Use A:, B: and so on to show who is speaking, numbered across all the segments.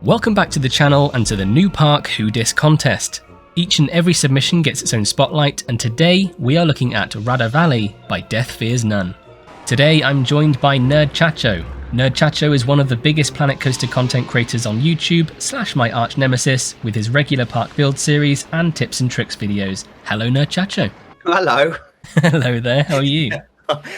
A: Welcome back to the channel and to the new Park Who Dis contest. Each and every submission gets its own spotlight, and today we are looking at Radyr Valley by deathfearsnone. Today I'm joined by Nerd Chacho. Nerd Chacho is one of the biggest Planet Coaster content creators on YouTube, / my arch nemesis, with his regular park build series and tips and tricks videos. Hello Nerd Chacho.
B: Hello.
A: Hello there, how are you?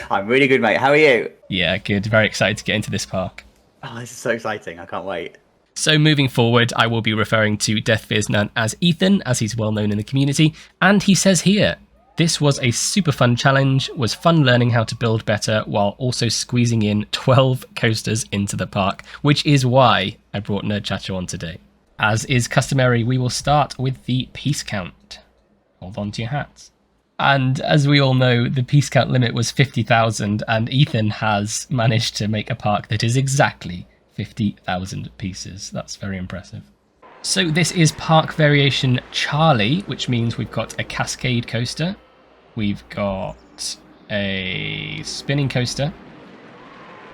B: I'm really good, mate. How are you?
A: Yeah, good. Very excited to get into this park.
B: Oh, this is so exciting. I can't wait.
A: So moving forward, I will be referring to deathfearsnone as Ethan, as he's well known in the community, and he says here, this was a super fun challenge, was fun learning how to build better while also squeezing in 12 coasters into the park, which is why I brought Nerd Chacho on today. As is customary, we will start with the piece count. Hold on to your hats. And as we all know, the piece count limit was 50,000, and Ethan has managed to make a park that is exactly 50,000 pieces. That's very impressive. So this is Park Variation Charlie, which means we've got a Cascade coaster, we've got a spinning coaster,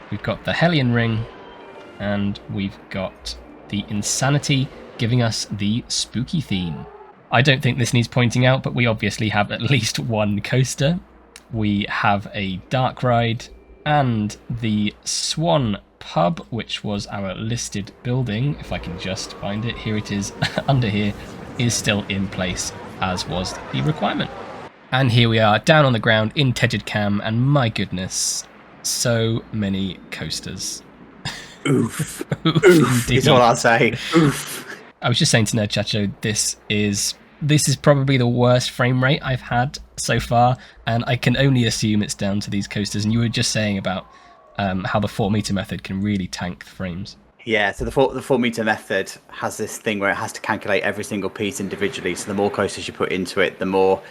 A: we've got the Hellion Ring, and we've got the Insanity giving us the spooky theme. I don't think this needs pointing out, but we obviously have at least one coaster. We have a dark ride and the Swan pub, which was our listed building. If I can just find it, here it is under here, is still in place, as was the requirement. And here we are down on the ground in Tegid Cam, and my goodness, so many coasters.
B: Oof. Oof is what I'll say. Oof.
A: I was just saying to Nerd Chacho, this is probably the worst frame rate I've had so far, and I can only assume it's down to these coasters. And you were just saying about how the 4 meter method can really tank the frames.
B: Yeah, so the 4 meter method has this thing where it has to calculate every single piece individually. So the more coasters you put into it, the more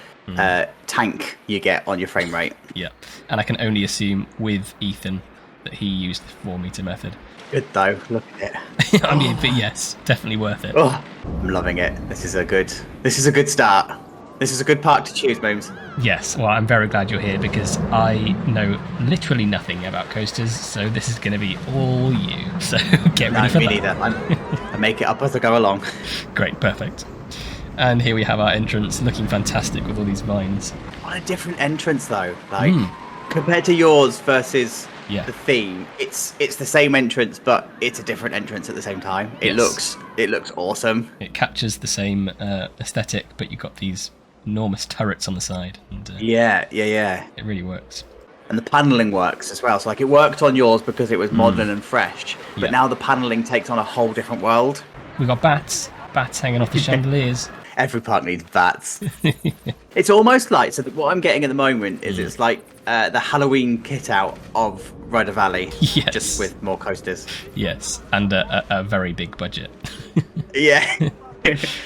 B: tank you get on your frame rate.
A: Yeah, and I can only assume with Ethan that he used the 4 meter method.
B: Good though, look at it.
A: I mean, but yes, definitely worth it.
B: Oh, I'm loving it. This is a good start. This is a good park to choose, Mooms.
A: Yes, well, I'm very glad you're here because I know literally nothing about coasters, so this is going to be all you. So get ready for
B: me
A: that.
B: Neither. I make it up as I go along.
A: Great, perfect. And here we have our entrance, looking fantastic with all these vines.
B: What a different entrance, though. Like compared to yours versus
A: the
B: theme, it's the same entrance, but it's a different entrance at the same time. It looks awesome.
A: It captures the same aesthetic, but you've got these enormous turrets on the side. And,
B: yeah.
A: It really works.
B: And the paneling works as well. So like it worked on yours because it was modern and fresh, but now the paneling takes on a whole different world.
A: We've got bats hanging off the chandeliers.
B: Every park needs bats. It's almost like, so what I'm getting at the moment is it's like the Halloween kit out of Radyr Valley, just with more coasters.
A: Yes, and a very big budget.
B: Yeah.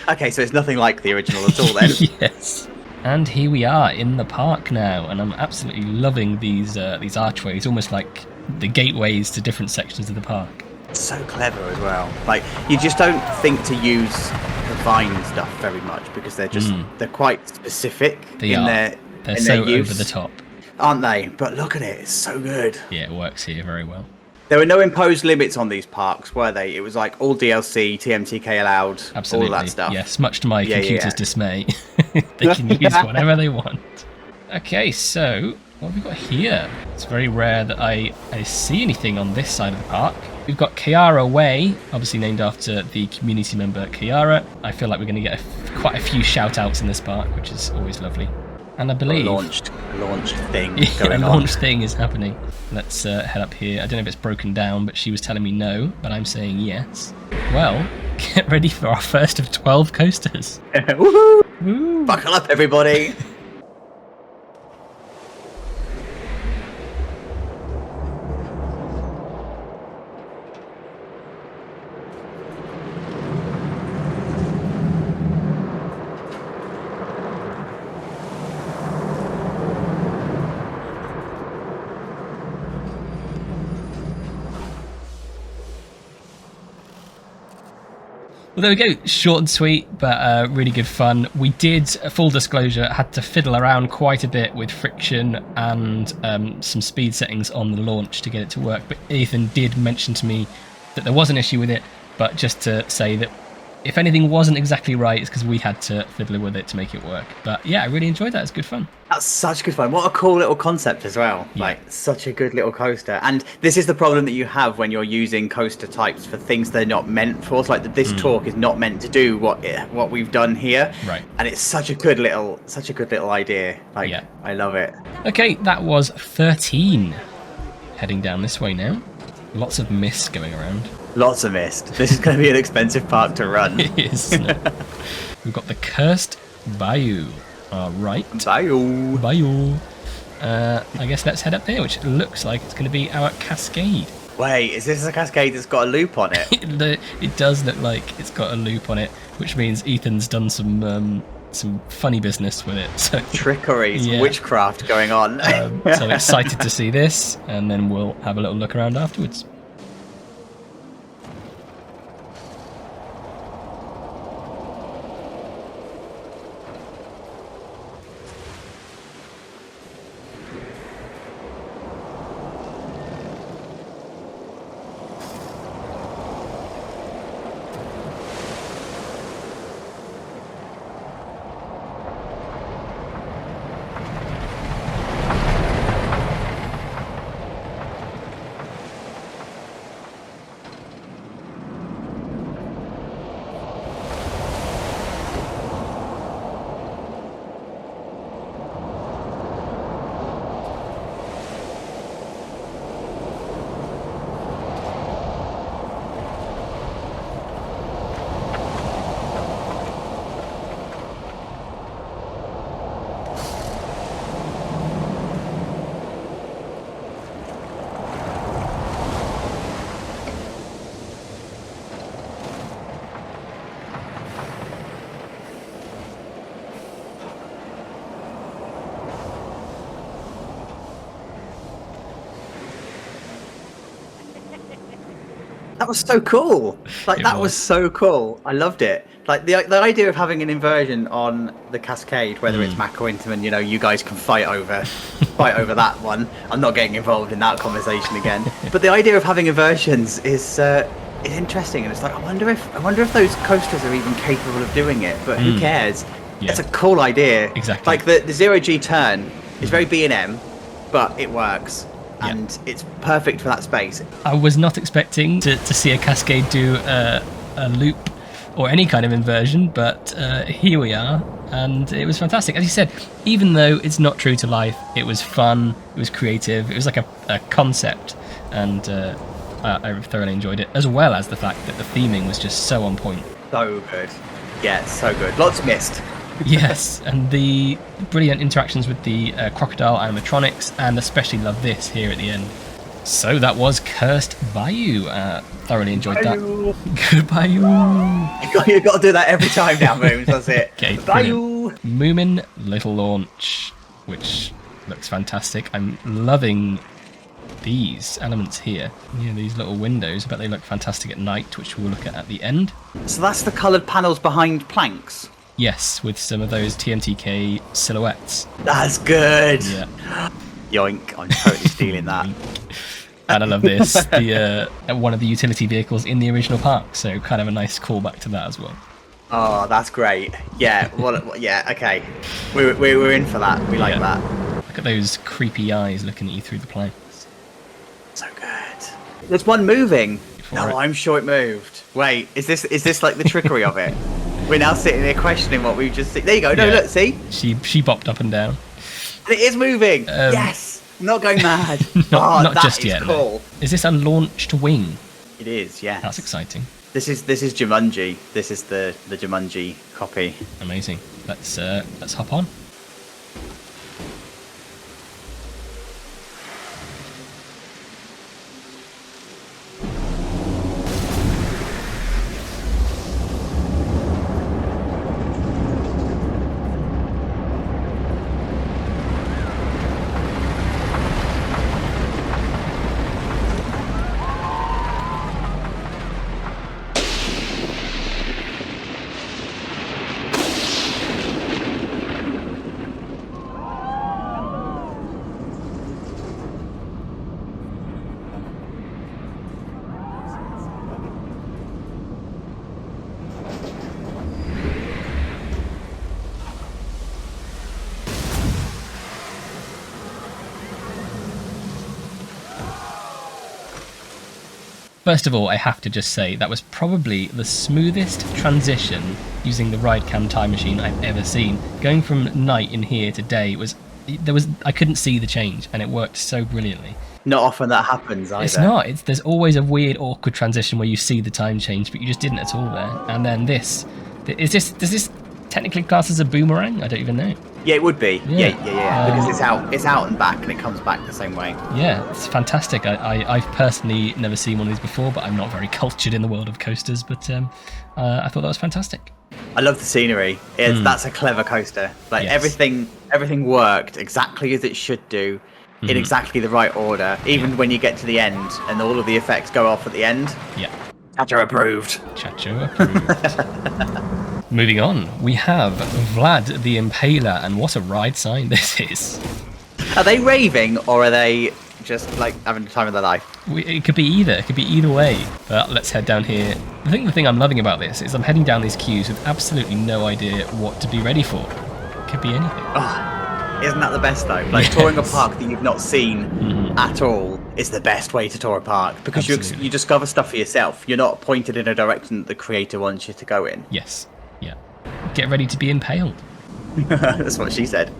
B: Okay, so it's nothing like the original at all then.
A: Yes. And here we are in the park now, and I'm absolutely loving these archways, almost like the gateways to different sections of the park.
B: So clever as well. Like, you just don't think to use the vine stuff very much because they're just they're quite specific in their use.
A: Over the top,
B: aren't they? But look at it, it's so good.
A: Yeah, it works here very well.
B: There were no imposed limits on these parks, were they? It was like all DLC, TMTK allowed,
A: absolutely,
B: all that stuff.
A: Yes, much to my computer's dismay. They can use whatever they want. Okay, so what have we got here? It's very rare that I see anything on this side of the park. We've got Chiara Way, obviously named after the community member Chiara. I feel like we're going to get quite a few shout-outs in this park, which is always lovely. And I believe
B: a launched thing
A: a
B: going
A: launch thing is happening. Let's head up here. I don't know if it's broken down, but she was telling me no, but I'm saying yes. Well, get ready for our first of 12 coasters.
B: Woohoo! Woo. Buckle up, everybody.
A: Well, there we go. Short and sweet, but really good fun. We did, full disclosure, had to fiddle around quite a bit with friction and some speed settings on the launch to get it to work. But Ethan did mention to me that there was an issue with it, But just to say that if anything wasn't exactly right, it's because we had to fiddle with it to make it work. But yeah, I really enjoyed that. It's good fun.
B: That's such good fun. What a cool little concept as well.
A: Yeah.
B: Like, such a good little coaster. And this is the problem that you have when you're using coaster types for things they're not meant for. It's like this talk is not meant to do what we've done here.
A: Right.
B: And it's such a good little idea. Like, yeah. I love it.
A: Okay, that was 13. Heading down this way now. Lots of mist going around.
B: Lots of mist. This is going to be an expensive park to run.
A: It is. We've got the cursed Bayou. All right.
B: Bayou.
A: Bayou. I guess let's head up here, which looks like it's going to be our cascade.
B: Wait, is this a cascade that's got a loop on it?
A: It does look like it's got a loop on it, which means Ethan's done some funny business with it. So,
B: trickery, some witchcraft going on.
A: So I'm excited to see this, and then we'll have a little look around afterwards.
B: That was so cool. Like, that was so cool. I loved it. Like, the idea of having an inversion on the cascade, whether it's Mac or Intamin, you know, you guys can fight over that one. I'm not getting involved in that conversation again. But the idea of having inversions is interesting, and it's like, I wonder if those coasters are even capable of doing it. But who cares? Yeah. It's a cool idea.
A: Exactly.
B: Like, the zero G turn is very B&M, but it works. And it's perfect for that space.
A: I was not expecting to see a cascade do a loop or any kind of inversion, but here we are, and it was fantastic. As you said, even though it's not true to life, it was fun, it was creative, it was like a concept, and I thoroughly enjoyed it, as well as the fact that the theming was just so on point.
B: So good. Yeah, so good. Lots of mist.
A: Yes, and the brilliant interactions with the crocodile animatronics, and especially love this here at the end. So that was Cursed Bayou. Thoroughly enjoyed
B: Bayou.
A: that. Good Bayou.
B: You've got to do that every time now, Mooms. That's it.
A: Okay,
B: Bayou.
A: Moomin Little Launch, which looks fantastic. I'm loving these elements here. Yeah, these little windows. I bet they look fantastic at night, which we'll look at the end.
B: So that's the coloured panels behind planks?
A: Yes, with some of those TMTK silhouettes.
B: That's good.
A: Yeah.
B: Yoink, I'm totally stealing that.
A: And I love this. The one of the utility vehicles in the original park, so kind of a nice callback to that as well.
B: Oh, that's great. Yeah, yeah, okay. We're in for that. We like that.
A: Look at those creepy eyes looking at you through the planks.
B: So good. There's one moving. No, I'm sure it moved. Wait, is this like the trickery of it? We're now sitting there questioning what we've just seen. There you go. No, look, see?
A: She bopped up and down.
B: And it is moving. Yes. I'm not going mad.
A: Not just yet.
B: Cool.
A: No. Is this a launched wing?
B: It is, yes.
A: That's exciting.
B: This is Jumanji. This is the Jumanji copy.
A: Amazing. Let's hop on. First of all, I have to just say that was probably the smoothest transition using the ride cam time machine I've ever seen. Going from night in here to day I couldn't see the change, and it worked so brilliantly.
B: Not often that happens either.
A: It's not. There's always a weird, awkward transition where you see the time change, but you just didn't at all there. And then does this technically class as a boomerang? I don't even know.
B: Yeah, it would be. Yeah. Because it's out and back, and it comes back the same way.
A: Yeah, it's fantastic. I've personally never seen one of these before, but I'm not very cultured in the world of coasters. But I thought that was fantastic.
B: I love the scenery. That's a clever coaster. Like everything worked exactly as it should do, in exactly the right order. Even when you get to the end and all of the effects go off at the end.
A: Yeah.
B: Chacho approved.
A: Chacho approved. Moving on, we have Vlad the Impaler, and what a ride sign this is.
B: Are they raving, or are they just like having the time of their life?
A: It could be either. It could be either way. But let's head down here. I think the thing I'm loving about this is I'm heading down these queues with absolutely no idea what to be ready for. It could be anything.
B: Oh, isn't that the best though? Like touring a park that you've not seen at all is the best way to tour a park, because you discover stuff for yourself. You're not pointed in a direction that the creator wants you to go in.
A: Yes. Yeah. Get ready to be impaled.
B: That's what she said.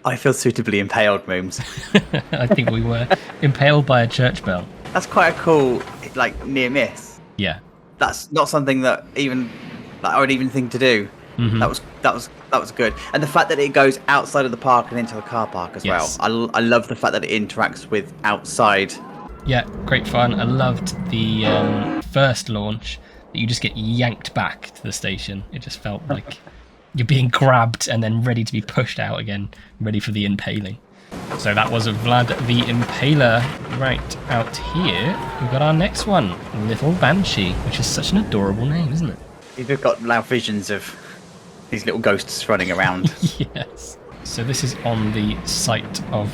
B: I feel suitably impaled, Mooms.
A: I think we were impaled by a church bell.
B: That's quite a cool, like, near miss.
A: Yeah.
B: That's not something that I would even think to do. That was good, and the fact that it goes outside of the park and into the car park as well. I love the fact that it interacts with outside.
A: Yeah, great fun. I loved the first launch that you just get yanked back to the station. It just felt like you're being grabbed and then ready to be pushed out again, ready for the impaling. So that was Vlad the Impaler. Right, out here, we've got our next one, Little Banshee, which is such an adorable name, isn't it?
B: You've got loud visions of these little ghosts running around.
A: Yes. So this is on the site of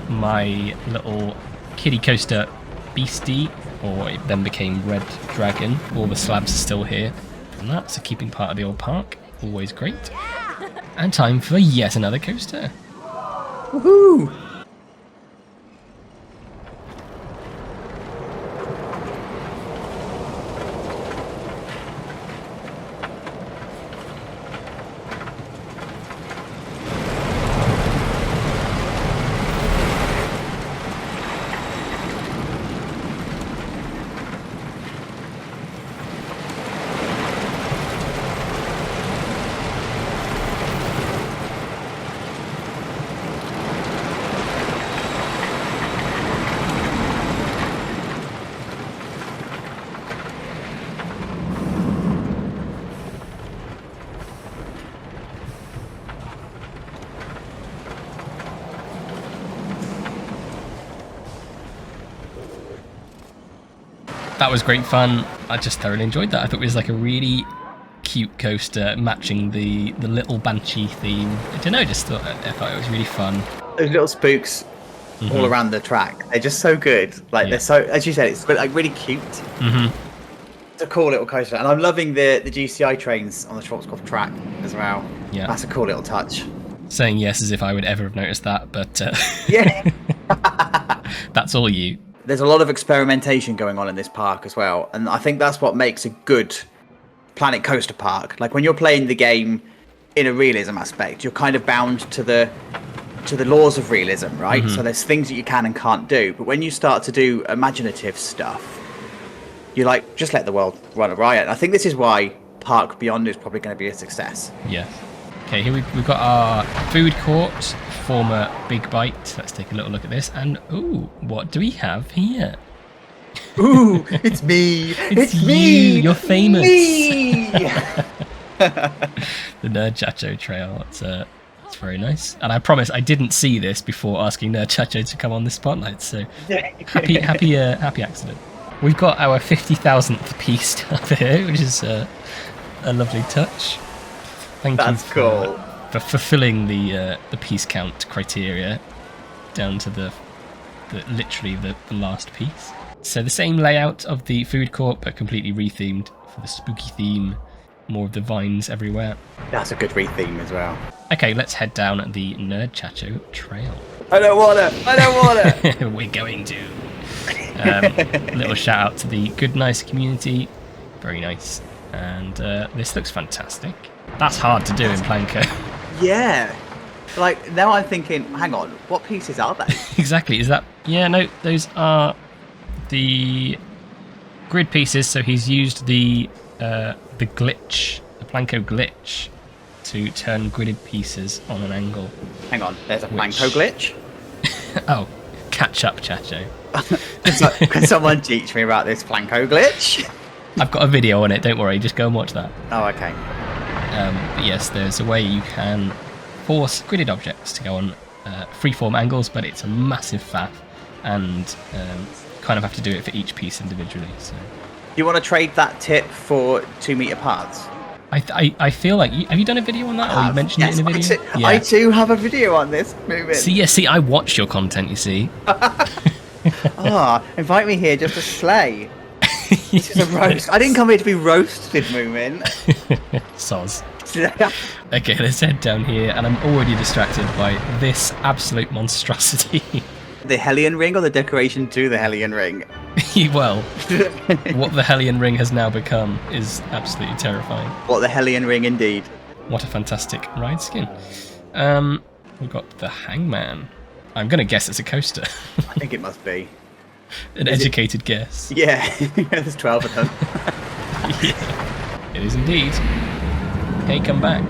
A: my little kiddie coaster Beastie, or it then became Red Dragon. All the slabs are still here. And that's a keeping part of the old park. Always great. And time for yet another coaster.
B: Woohoo!
A: That was great fun. I just thoroughly enjoyed that. I thought it was like a really cute coaster matching the little Banshee theme. I don't know, I thought it was really fun.
B: Those little spooks all around the track, they're just so good. Like they're so, as you said, it's like really cute. It's a cool little coaster, and I'm loving the GCI trains on the Schwarzkopf track as well.
A: Yeah,
B: that's a cool little touch.
A: Saying yes as if I would ever have noticed that, but
B: yeah,
A: that's all you.
B: There's a lot of experimentation going on in this park as well, and I think that's what makes a good Planet Coaster park. Like when you're playing the game in a realism aspect, you're kind of bound to the laws of realism, right? So there's things that you can and can't do, but when you start to do imaginative stuff, you like just let the world run a riot. And I think this is why Park Beyond is probably going to be a success.
A: Yeah. Okay, here we've got our food court, former Big Bite. Let's take a little look at this. And, ooh, what do we have here?
B: Ooh, it's me.
A: It's me. You're famous.
B: Me.
A: The Nerd Chacho Trail. It's very nice. And I promise I didn't see this before asking Nerd Chacho to come on the spotlight. So happy accident. We've got our 50,000th piece up here, which is a lovely touch. Thank you for fulfilling the piece count criteria down to literally the last piece. So the same layout of the food court, but completely rethemed for the spooky theme. More of the vines everywhere.
B: That's a good retheme as well.
A: Okay, let's head down the Nerd Chacho Trail.
B: I don't want it.
A: We're going to. Little shout out to the Good Nice community. Very nice. And this looks fantastic. That's hard to do in Planko.
B: Yeah. Like, now I'm thinking, hang on, what pieces are they?
A: Exactly. Is that... Yeah, no, those are the grid pieces. So he's used the glitch, the Planko glitch, to turn gridded pieces on an angle.
B: Hang on, there's a Planko glitch?
A: Oh, catch up, Chacho.
B: Can someone teach me about this Planko glitch?
A: I've got a video on it, don't worry, just go and watch that.
B: Oh, okay.
A: But yes, there's a way you can force gridded objects to go on freeform angles, but it's a massive faff, and kind of have to do it for each piece individually. So,
B: you want to trade that tip for 2 meter paths?
A: I feel like have you done a video on that, or you mentioned it in a video?
B: I too have a video on this movie.
A: See, I watch your content. You see.
B: Invite me here just to slay. This is a roast. I didn't come here to be roasted, Moomin.
A: Soz. Okay, let's head down here, and I'm already distracted by this absolute monstrosity.
B: The Hellion Ring, or the decoration to the Hellion Ring?
A: Well, what the Hellion Ring has now become is absolutely terrifying.
B: What the Hellion Ring, indeed.
A: What a fantastic ride skin. We've got the Hangman. I'm going to guess it's a coaster.
B: I think it must be.
A: An educated guess.
B: Yeah, there's 12 of them.
A: Yeah, it is indeed. Hey, come back.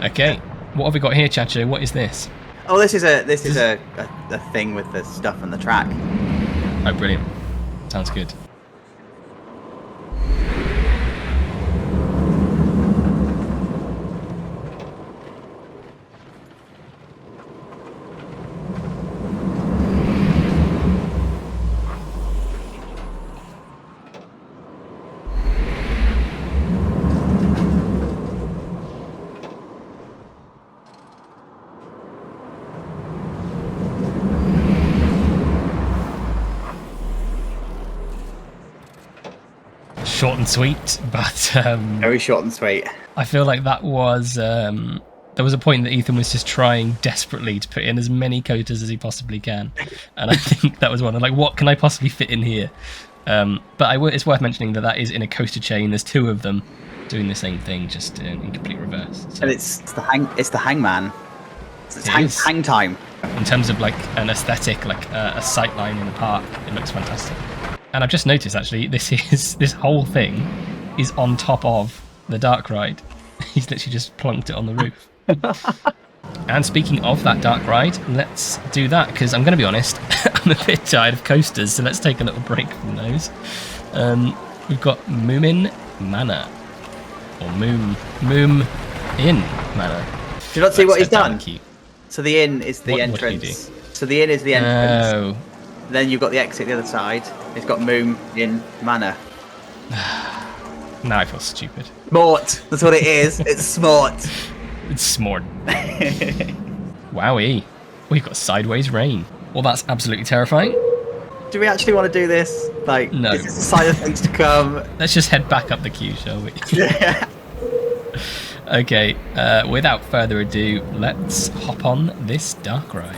A: Okay, what have we got here, Chacho? What is this?
B: Oh, this is a thing with the stuff on the track.
A: Oh, brilliant. Sounds good. Short and sweet, but
B: very short and sweet.
A: I feel like that was there was a point that Ethan was just trying desperately to put in as many coasters as he possibly can, and I think that was one. I'm like, what can I possibly fit in here? But it's worth mentioning that is in a coaster chain. There's 2 of them doing the same thing, just in complete reverse. So.
B: And it's the Hangman. It's hang time.
A: In terms of like an aesthetic, like a sight line in the park, it looks fantastic. And I've just noticed, actually, this whole thing is on top of the dark ride. He's literally just plonked it on the roof. And speaking of that dark ride, let's do that, because I'm going to be honest, I'm a bit tired of coasters, so let's take a little break from those. We've got Moomin Mana, or Moomin Mana.
B: Do you not see what he's done?
A: Cute.
B: So the inn is the entrance. So the inn is the entrance. Oh. Then you've got the exit the other side. It's got Moomin Mana.
A: Now I feel stupid.
B: Smart. That's what it is. It's smart.
A: It's smart. Wowie. We've got sideways rain. Well, that's absolutely terrifying.
B: Do we actually want to do this? Like,
A: no.
B: Is this a sign of things to come?
A: Let's just head back up the queue, shall we?
B: Yeah.
A: Okay, without further ado, let's hop on this dark ride.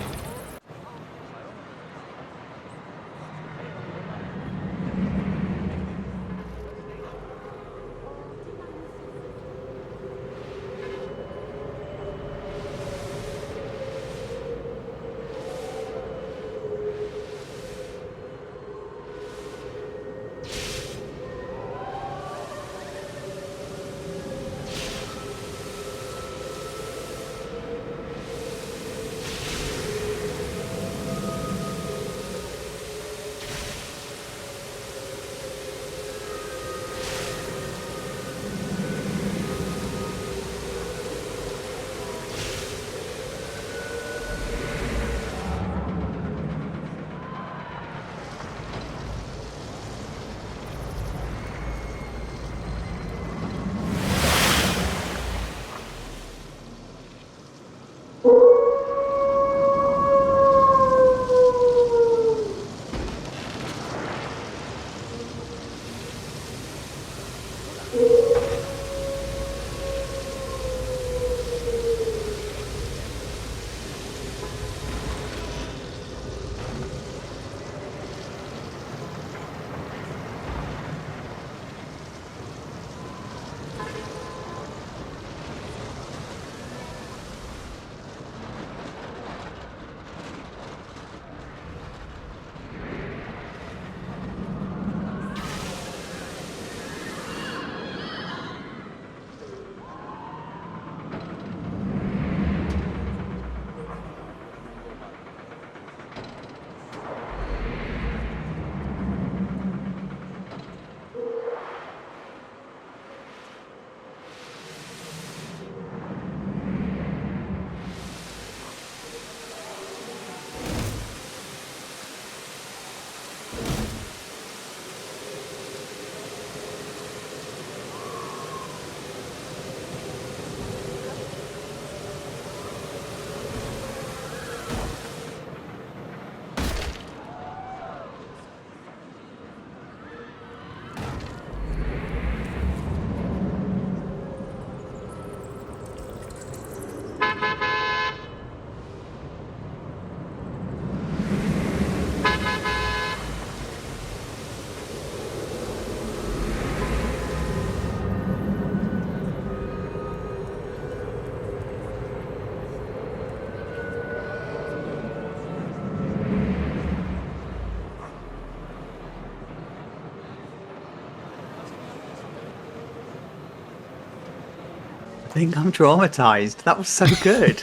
B: think I'm traumatized. That was so good.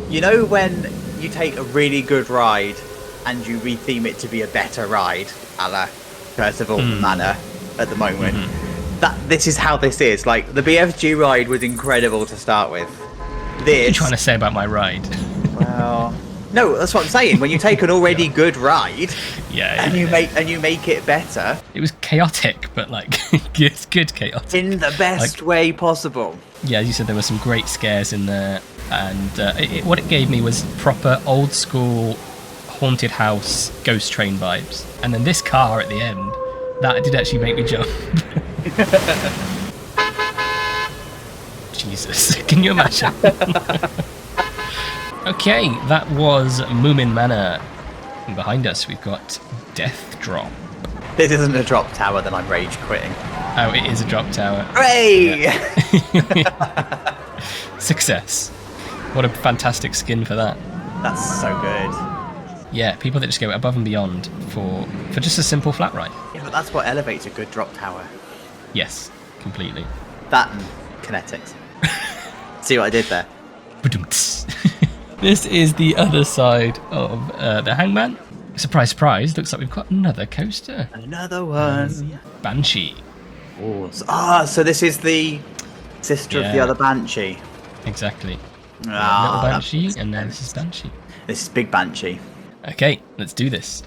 B: You know when you take a really good ride and you retheme it to be a better ride, a la Persephone Mana at the moment? This is how this is. Like, the BFG ride was incredible to start with.
A: What are you trying to say about my ride?
B: Well, no, that's what I'm saying. When you take an already good ride, and you make it better,
A: it was chaotic, but like good chaotic
B: in the best way possible.
A: Yeah, as you said, there were some great scares in there, and what it gave me was proper old school haunted house ghost train vibes. And then this car at the end, that did actually make me jump. Jesus, can you imagine? Okay, that was Moomin Mana. And behind us, we've got Deathdrop.
B: This isn't a drop tower, then I'm rage quitting.
A: Oh, it is a drop tower.
B: Hooray!
A: Yeah. Success. What a fantastic skin for that.
B: That's so good.
A: Yeah, people that just go above and beyond for just a simple flat ride.
B: Yeah, but that's what elevates a good drop tower.
A: Yes, completely.
B: That and kinetics. See what I did there?
A: This is the other side of the Hangman. Surprise, surprise, looks like we've got another coaster.
B: Another one.
A: Banshee.
B: So this is the sister of the other Banshee.
A: Exactly.
B: Little
A: Banshee, and now this is Banshee.
B: This is Big Banshee.
A: Okay, let's do this.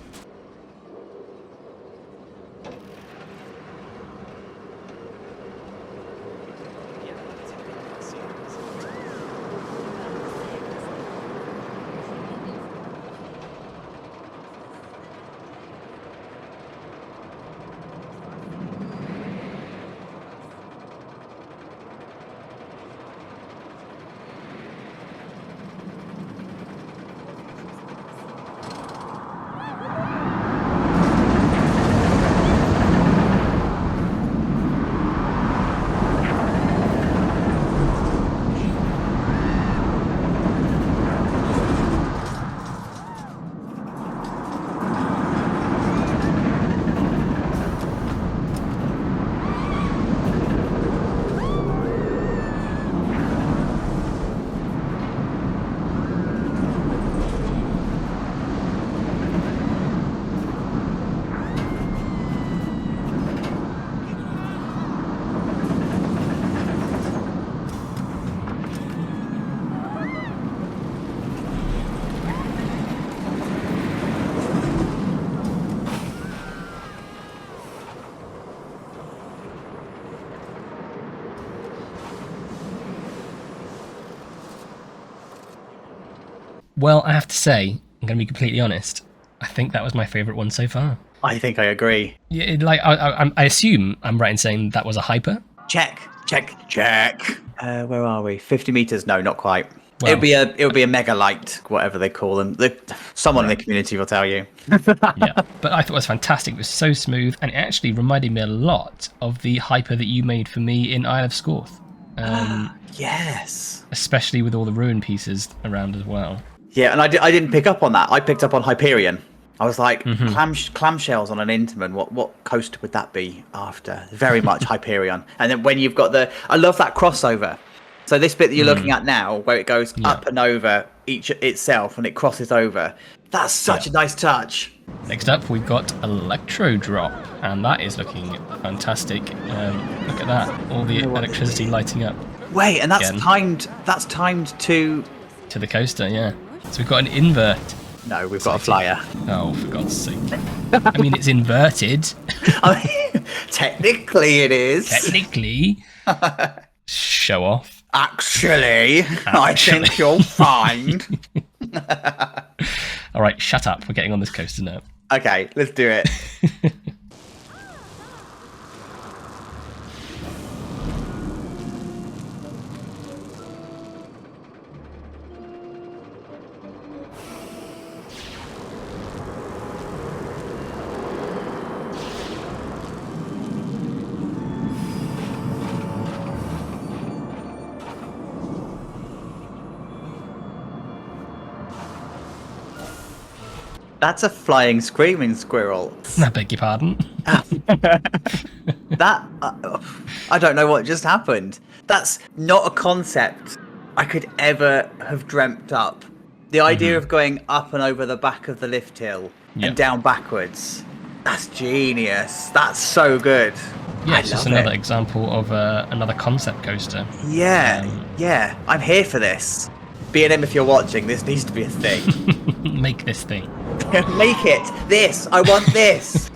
A: Well, I have to say, I'm going to be completely honest, I think that was my favourite one so far.
B: I think I agree.
A: Yeah, I assume I'm right in saying that was a hyper?
B: Check. Where are we? 50 meters? No, not quite.
A: Well,
B: it would be a mega light, whatever they call them. Someone in the community will tell you.
A: Yeah, but I thought it was fantastic. It was so smooth, and it actually reminded me a lot of the hyper that you made for me in Isle of Scorth.
B: Yes.
A: Especially with all the ruin pieces around as well.
B: Yeah, and I didn't pick up on that. I picked up on Hyperion. I was like, clamshells on an Intamin, what coaster would that be after? Very much Hyperion. And then when you've got I love that crossover. So this bit that you're looking at now, where it goes up and over itself and it crosses over, that's such a nice touch.
A: Next up, we've got Electrodrop, and that is looking fantastic. Look at that, all the electricity lighting up.
B: Wait, and that's timed. That's timed to
A: the coaster, yeah. So we've got an invert.
B: No, we've got a flyer.
A: Oh, for God's sake! I mean, it's inverted.
B: I mean, technically, it is.
A: Technically. Show off.
B: Actually, I think you'll find.
A: All right, shut up. We're getting on this coaster now.
B: Okay, let's do it. That's a flying, screaming squirrel.
A: I beg your pardon.
B: That that I don't know what just happened. That's not a concept I could ever have dreamt up. The idea of going up and over the back of the lift hill and down backwards. That's genius. That's so good.
A: Yeah, it's just another example of another concept coaster.
B: Yeah. I'm here for this. B&M, if you're watching, this needs to be a thing.
A: Make this thing.
B: Make it. This. I want this.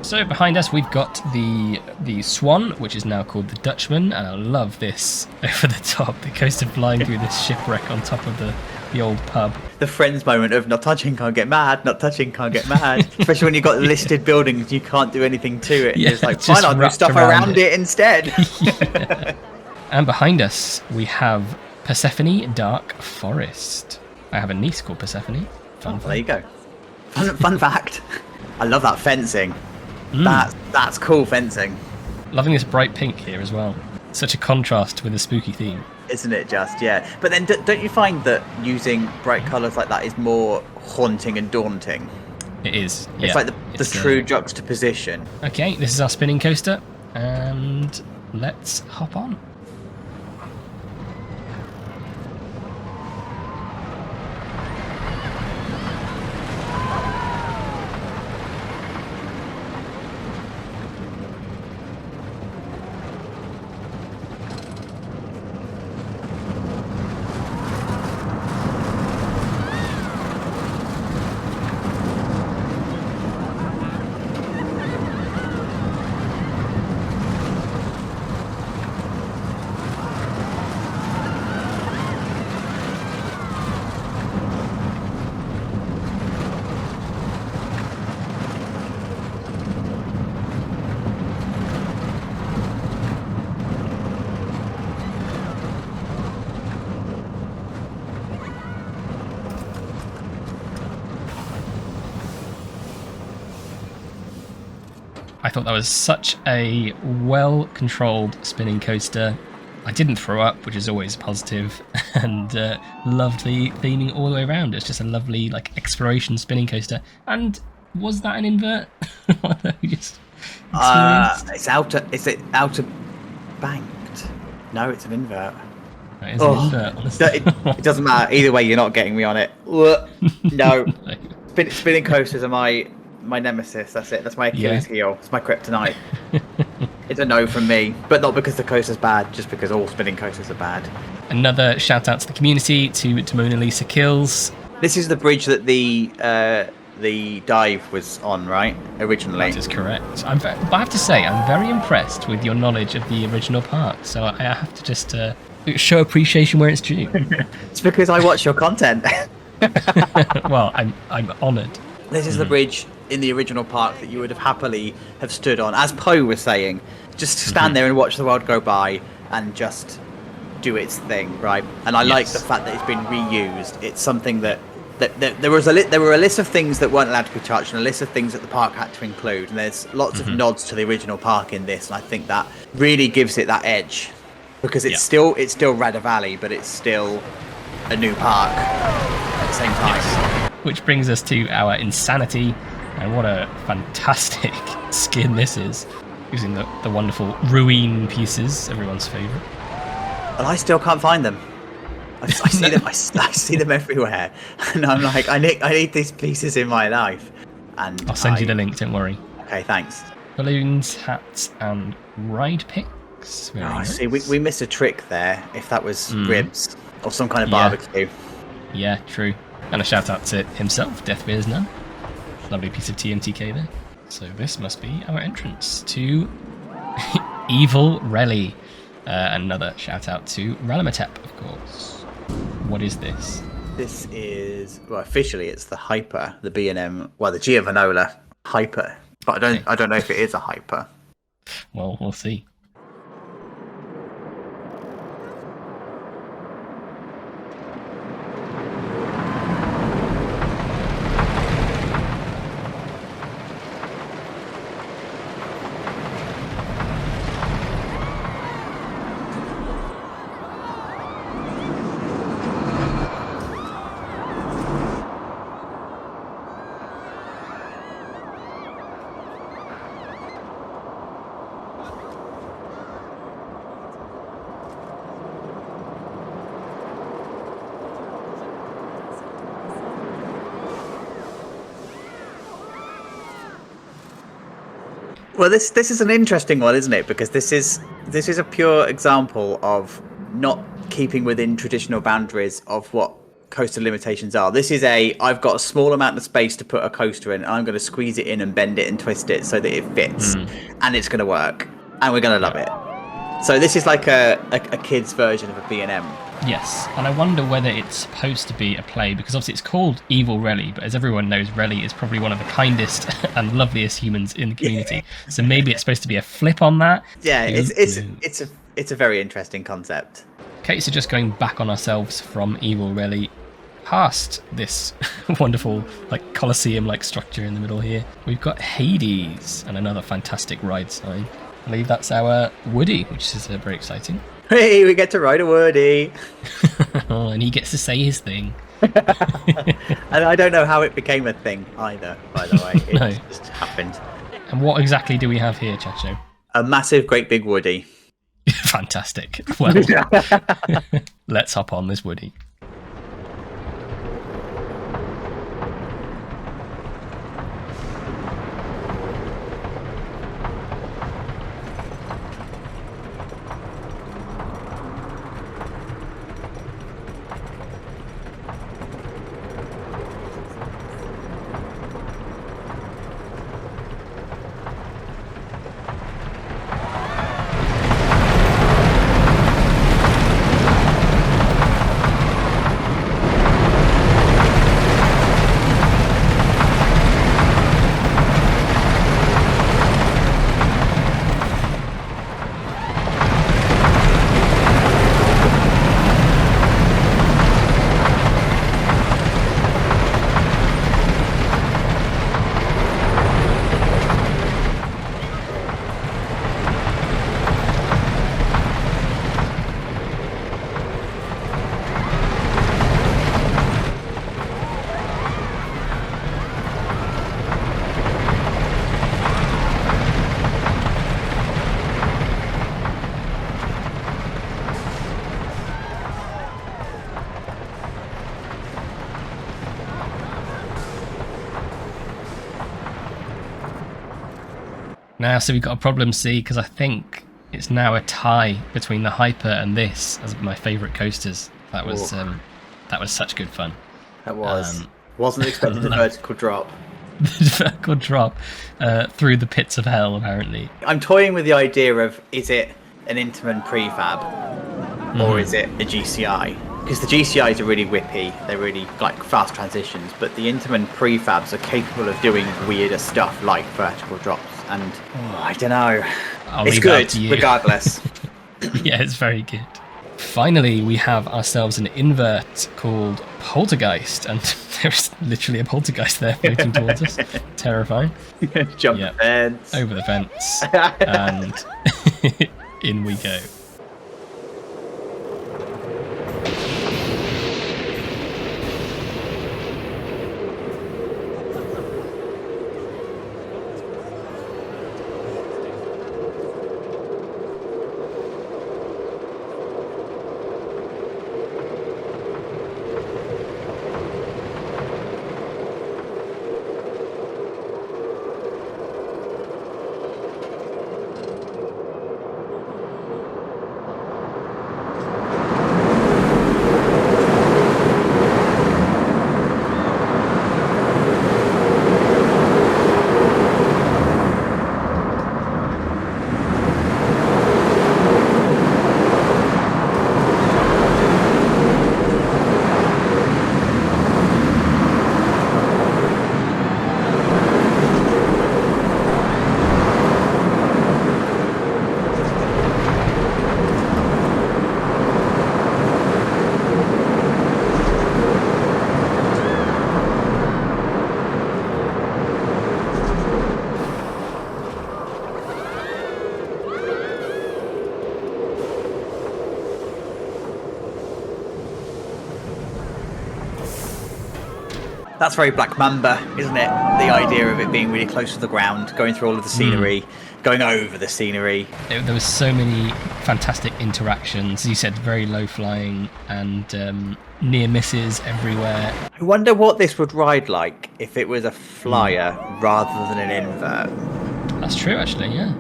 A: So behind us we've got the Swan, which is now called the Dutchman, and I love this over the top. The coaster flying through this shipwreck on top of the old pub.
B: The Friends moment of not touching can't get mad, not touching can't get mad. Especially when you've got listed buildings, you can't do anything to it.
A: Yeah,
B: it's like, why not do stuff around it instead?
A: Yeah. And behind us we have Persephone Dark Forest. I have a niece called Persephone. Fun fact.
B: There you go. Fun fact. I love that fencing. That's cool fencing.
A: Loving this bright pink here as well. Such a contrast with the spooky theme.
B: Isn't it just, yeah. But then don't you find that using bright colours like that is more haunting and daunting?
A: It is, yeah.
B: It's like the true juxtaposition.
A: Okay, this is our spinning coaster, and let's hop on. I thought that was such a well-controlled spinning coaster. I didn't throw up, which is always positive, and loved the theming all the way around. It's just a lovely exploration spinning coaster. And was that an invert? Just
B: Is it outer banked? No, it's an invert.
A: It is an invert, honestly.
B: It doesn't matter. Either way, you're not getting me on it. No. Spinning coasters are my nemesis. That's it. That's my Achilles heel. It's my kryptonite. It's a no from me, but not because the coaster's bad, just because all spinning coasters are bad.
A: Another shout out to the community, to Mona Lisa Kills.
B: This is the bridge that the dive was on, right? Originally.
A: That is correct. But I have to say, I'm very impressed with your knowledge of the original park. So I have to just show appreciation where it's due.
B: It's because I watch your content.
A: Well, I'm honoured.
B: This is the bridge in the original park that you would have happily have stood on, as Poe was saying, just stand there and watch the world go by and just do its thing, right? And I like the fact that it's been reused. It's something that there were a list of things that weren't allowed to be touched and a list of things that the park had to include, and there's lots of nods to the original park in this, and I think that really gives it that edge, because it's still Radyr Valley, but it's still a new park at the same time.
A: Yes. Which brings us to our insanity, and what a fantastic skin this is, using the wonderful ruin pieces, everyone's favourite.
B: And I still can't find them. I see them. I see them everywhere, and I'm like, I need these pieces in my life. And
A: I'll send you the link. Don't worry.
B: Okay, thanks.
A: Balloons, hats, and ride picks. Nice.
B: See, we missed a trick there. If that was ribs or some kind of barbecue.
A: Yeah, true. And a shout out to himself, deathfearsnone. Lovely piece of TMTK there. So this must be our entrance to Evil Relly. Another shout out to Ralamatep, of course. What is this?
B: This is, well, officially it's the Hyper, the B&M, well, the Giovanola Hyper. But I don't know if it is a Hyper.
A: Well, we'll see.
B: Well, this is an interesting one, isn't it? Because this is a pure example of not keeping within traditional boundaries of what coaster limitations are. This is I've got a small amount of space to put a coaster in, and I'm going to squeeze it in and bend it and twist it so that it fits, and it's going to work, and we're going to love it. So this is like a kid's version of a B&M.
A: Yes, and I wonder whether it's supposed to be a play, because obviously it's called Evil Relly, but as everyone knows, Relly is probably one of the kindest and loveliest humans in the community. Yeah. So maybe it's supposed to be a flip on that.
B: Yeah, it's a very interesting concept.
A: Okay, so just going back on ourselves from Evil Relly, past this wonderful like Colosseum-like structure in the middle here, we've got Hades and another fantastic ride sign. I believe that's our Woody, which is very exciting.
B: Hey, we get to ride a Woody.
A: Oh, and he gets to say his thing.
B: And I don't know how it became a thing either, by the way. It just happened.
A: And what exactly do we have here, Chacho?
B: A massive, great big Woody.
A: Fantastic. Well, let's hop on this Woody. Now, so we've got a problem C, because I think it's now a tie between the Hyper and this as my favourite coasters. That was such good fun.
B: That was. Wasn't expecting the vertical drop.
A: The vertical drop through the pits of hell, apparently.
B: I'm toying with the idea of, is it an Intamin prefab or is it a GCI? Because the GCIs are really whippy, they're really like fast transitions, but the Intamin prefabs are capable of doing weirder stuff like vertical drops, and I don't know. It's good, regardless.
A: Yeah, it's very good. Finally, we have ourselves an invert called Poltergeist, and there's literally a poltergeist there floating towards us. Terrifying.
B: Jump the fence.
A: Over the fence. And in we go.
B: That's very Black Mamba, isn't it? The idea of it being really close to the ground, going through all of the scenery, going over the scenery.
A: There was so many fantastic interactions. As you said, very low flying and near misses everywhere.
B: I wonder what this would ride like if it was a flyer rather than an invert.
A: That's true, actually. Yeah.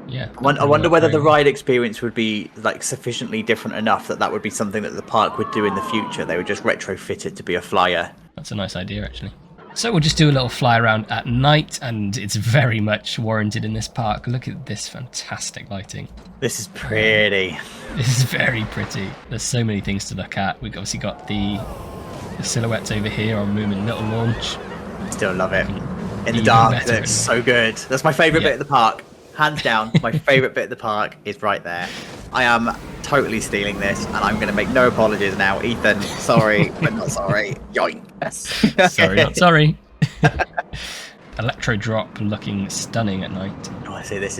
A: Yeah.
B: I wonder whether the ride experience would be like sufficiently different enough that would be something that the park would do in the future. They would just retrofit it to be a flyer.
A: That's a nice idea, actually. So we'll just do a little fly around at night, and it's very much warranted in this park. Look at this fantastic lighting.
B: This is pretty.
A: This is very pretty. There's so many things to look at. We've obviously got the silhouettes over here on Moomin Little Launch.
B: Still love it. In the dark, it's so good. That's my favourite bit of the park. Hands down, my favourite bit of the park is right there. I am totally stealing this, and I'm going to make no apologies now. Ethan, sorry, but not sorry. Yoink.
A: Sorry, not sorry. Electrodrop looking stunning at night.
B: Oh, I see. This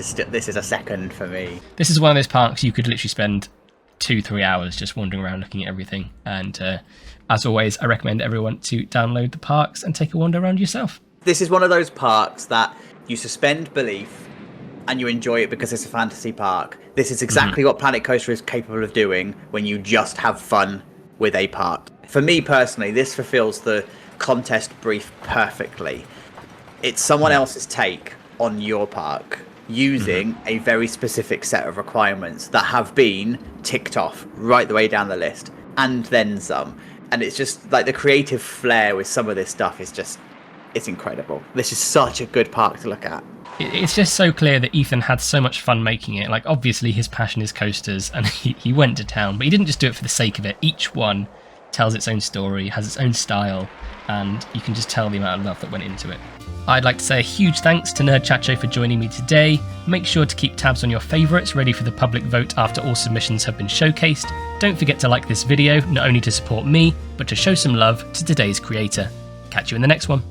B: is a second for me.
A: This is one of those parks you could literally spend 2-3 hours just wandering around looking at everything. And as always, I recommend everyone to download the parks and take a wander around yourself.
B: This is one of those parks that you suspend belief and you enjoy it because it's a fantasy park. This is exactly what Planet Coaster is capable of doing when you just have fun with a park. For me personally, this fulfills the contest brief perfectly. It's someone else's take on your park using a very specific set of requirements that have been ticked off right the way down the list, and then some. And it's just like the creative flair with some of this stuff is just, it's incredible. This is such a good park to look at.
A: It's just so clear that Ethan had so much fun making it. Like, obviously his passion is coasters, and he went to town, but he didn't just do it for the sake of it. Each one tells its own story, has its own style, and you can just tell the amount of love that went into it. I'd like to say a huge thanks to Nerd Chacho for joining me today. Make sure to keep tabs on your favourites ready for the public vote after all submissions have been showcased. Don't forget to like this video, not only to support me, but to show some love to today's creator. Catch you in the next one.